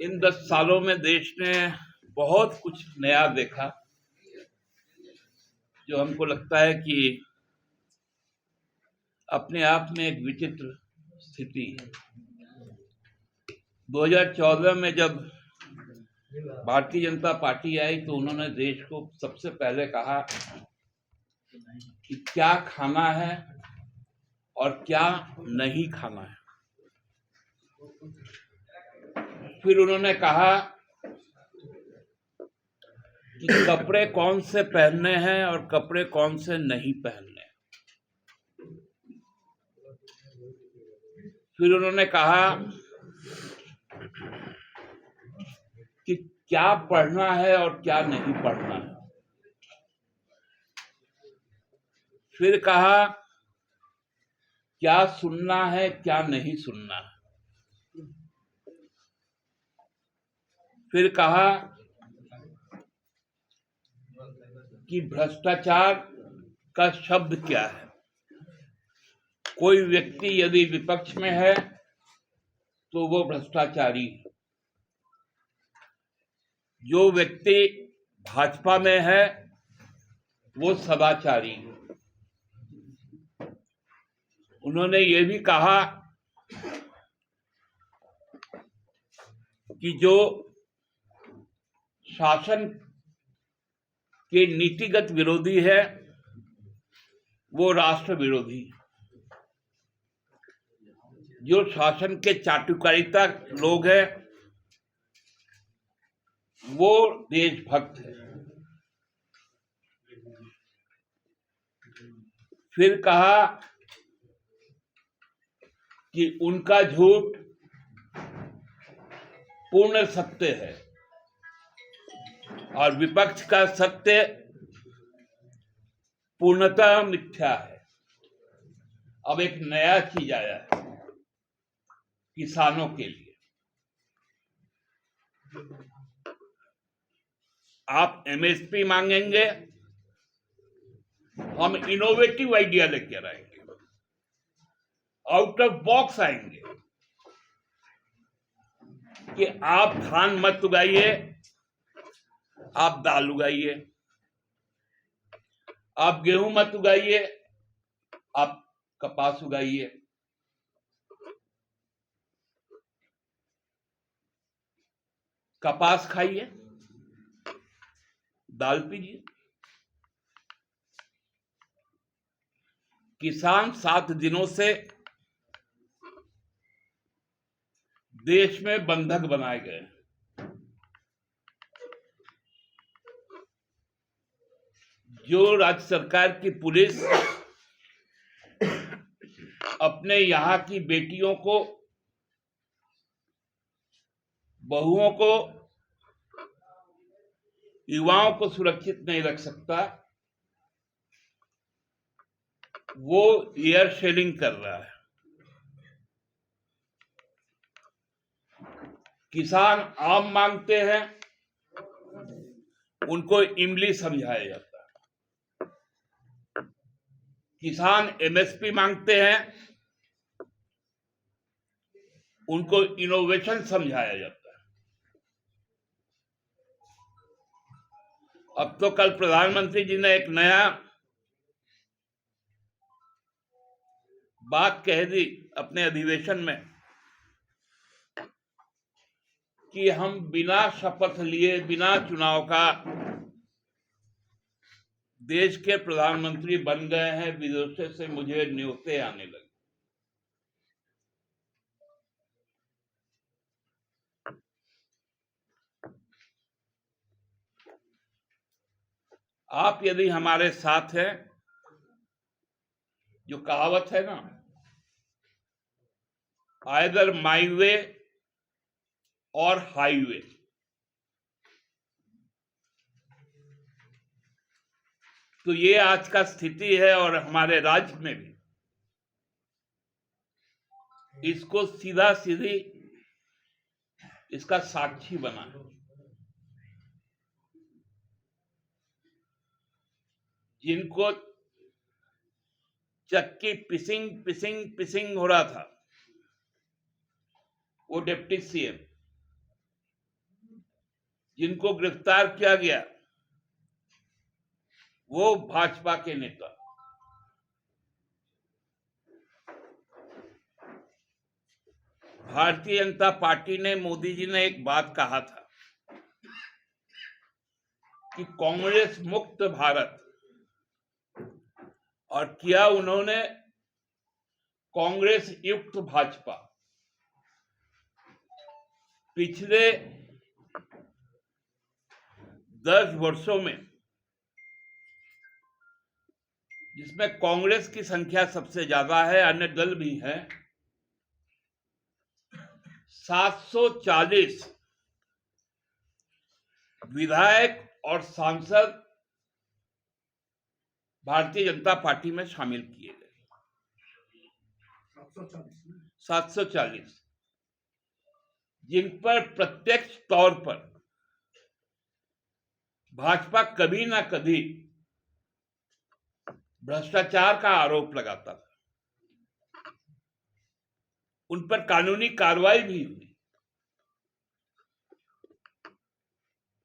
इन 10 सालों में देश ने बहुत कुछ नया देखा, जो हमको लगता है कि अपने आप में एक विचित्र स्थिति है। 2014 में जब भारतीय जनता पार्टी आई तो उन्होंने देश को सबसे पहले कहा कि क्या खाना है और क्या नहीं खाना है। फिर उन्होंने कहा कि कपड़े कौन से पहनने हैं और कपड़े कौन से नहीं पहनने। फिर उन्होंने कहा कि क्या पढ़ना है और क्या नहीं पढ़ना है। फिर कहा क्या सुनना है क्या नहीं सुनना है। फिर कहा कि भ्रष्टाचार का शब्द क्या है। कोई व्यक्ति यदि विपक्ष में है तो वो भ्रष्टाचारी है, जो व्यक्ति भाजपा में है वो सदाचारी है। उन्होंने ये भी कहा कि जो शासन के नीतिगत विरोधी है वो राष्ट्र विरोधी है। जो शासन के चाटुकारिता लोग हैं वो देशभक्त है। फिर कहा कि उनका झूठ पूर्ण सत्य है और विपक्ष का सत्य पूर्णतः मिथ्या है। अब एक नया चीज आया है किसानों के लिए। आप एमएसपी मांगेंगे, हम इनोवेटिव आइडिया लेकर आएंगे, आउट ऑफ बॉक्स आएंगे कि आप धान मत उगाइए, आप दाल उगाइए, आप गेहूं मत उगाइए, आप कपास उगाइए। कपास खाइए, दाल पीजिए। किसान 7 दिनों से देश में बंधक बनाए गए। जो राज्य सरकार की पुलिस अपने यहां की बेटियों को, बहुओं को, युवाओं को सुरक्षित नहीं रख सकता, वो एयर शेलिंग कर रहा है। किसान आम मांगते हैं, उनको इमली समझाया जाता है। किसान एमएसपी मांगते हैं, उनको इनोवेशन समझाया जाता है। अब तो कल प्रधानमंत्री जी ने एक नया बात कह दी अपने अधिवेशन में कि हम बिना शपथ लिए, बिना चुनाव का देश के प्रधानमंत्री बन गए हैं। विदेशों से मुझे न्योते आने लगे। आप यदि हमारे साथ हैं, जो कहावत है ना, आइदर माई वे और हाईवे, तो ये आज का स्थिति है और हमारे राज्य में भी इसको सीधा सीधी इसका साक्षी बना है। जिनको चक्की पिसिंग पिसिंग पिसिंग हो रहा था, वो डिप्टी सीएम जिनको गिरफ्तार किया गया वो भाजपा के नेता। भारतीय जनता पार्टी ने, मोदी जी ने एक बात कहा था कि कांग्रेस मुक्त भारत, और किया उन्होंने कांग्रेस युक्त भाजपा। पिछले 10 वर्षों में, जिसमें कांग्रेस की संख्या सबसे ज्यादा है, अन्य दल भी हैं, 740 विधायक और सांसद भारतीय जनता पार्टी में शामिल किए गए। 740, जिन पर प्रत्यक्ष तौर पर भाजपा कभी ना कभी भ्रष्टाचार का आरोप लगाता था, उन पर कानूनी कार्रवाई भी हुई।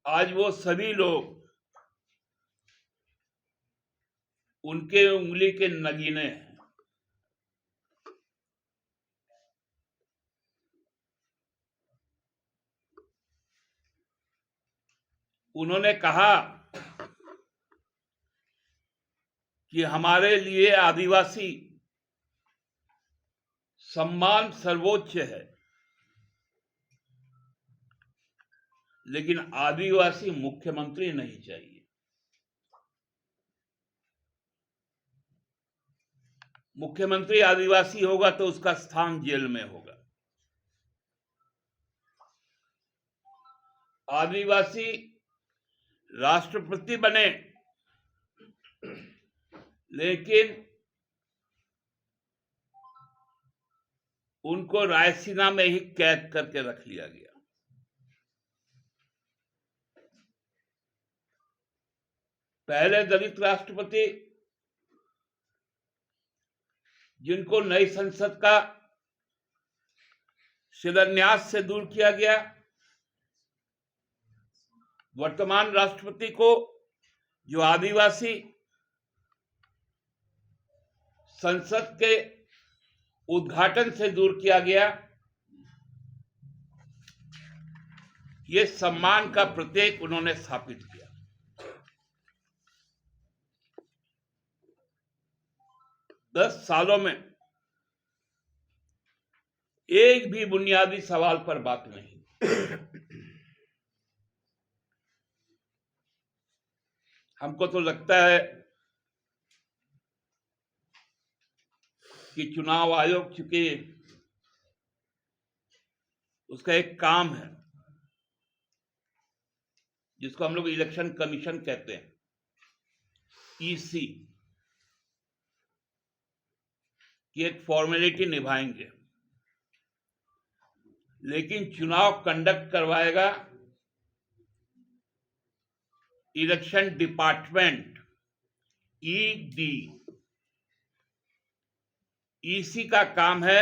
आज वो सभी लोग उनके उंगली के नगीने हैं। उन्होंने कहा कि हमारे लिए आदिवासी सम्मान सर्वोच्च है, लेकिन आदिवासी मुख्यमंत्री नहीं चाहिए। मुख्यमंत्री आदिवासी होगा तो उसका स्थान जेल में होगा। आदिवासी राष्ट्रपति बने, लेकिन उनको रायसीना में ही कैद करके रख लिया गया। पहले दलित राष्ट्रपति, जिनको नई संसद का शिलान्यास से दूर किया गया, वर्तमान राष्ट्रपति को जो आदिवासी संसद के उद्घाटन से दूर किया गया, ये सम्मान का प्रतीक उन्होंने स्थापित किया। 10 सालों में एक भी बुनियादी सवाल पर बात नहीं। हमको तो लगता है कि चुनाव आयोग, चूंकि उसका एक काम है जिसको हम लोग इलेक्शन कमीशन कहते हैं, ईसी, की एक फॉर्मेलिटी निभाएंगे, लेकिन चुनाव कंडक्ट करवाएगा इलेक्शन डिपार्टमेंट, ईडी। ईसी का काम है